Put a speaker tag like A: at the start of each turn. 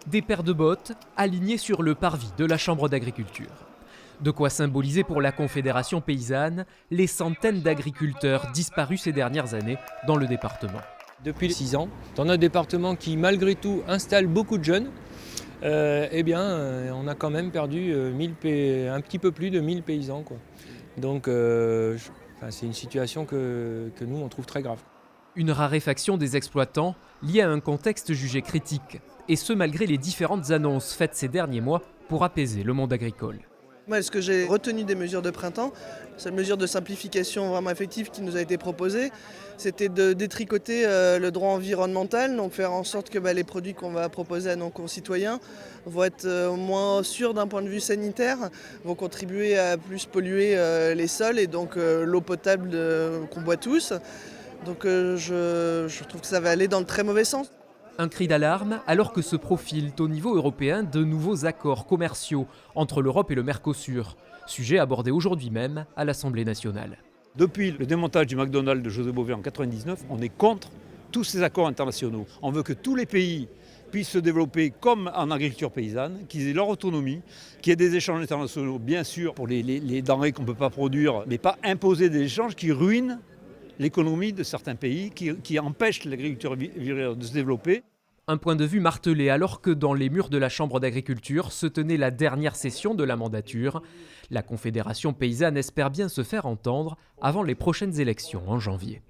A: des paires de bottes alignées sur le parvis de la Chambre d'agriculture. De quoi symboliser pour la Confédération paysanne les centaines d'agriculteurs disparus ces dernières années dans le département.
B: Depuis 6 ans, dans un département qui malgré tout installe beaucoup de jeunes, on a quand même perdu un petit peu plus de 1000 paysans, quoi. Donc c'est une situation que nous on trouve très grave.
A: Une raréfaction des exploitants liée à un contexte jugé critique, et ce malgré les différentes annonces faites ces derniers mois pour apaiser le monde agricole.
C: Moi, ce que j'ai retenu des mesures de printemps, cette mesure de simplification vraiment effective qui nous a été proposée, c'était de détricoter le droit environnemental, donc faire en sorte que les produits qu'on va proposer à nos concitoyens vont être moins sûrs d'un point de vue sanitaire, vont contribuer à plus polluer les sols et donc l'eau potable qu'on boit tous. Donc je trouve que ça va aller dans le très mauvais sens.
A: Un cri d'alarme alors que se profilent au niveau européen de nouveaux accords commerciaux entre l'Europe et le Mercosur, sujet abordé aujourd'hui même à l'Assemblée nationale.
D: Depuis le démontage du McDonald's de José Bové en 1999, on est contre tous ces accords internationaux. On veut que tous les pays puissent se développer comme en agriculture paysanne, qu'ils aient leur autonomie, qu'il y ait des échanges internationaux, bien sûr, pour les denrées qu'on ne peut pas produire, mais pas imposer des échanges qui ruinent l'économie de certains pays, qui empêchent l'agriculture de se développer.
A: Un point de vue martelé alors que dans les murs de la Chambre d'agriculture se tenait la dernière session de la mandature. La Confédération paysanne espère bien se faire entendre avant les prochaines élections en janvier.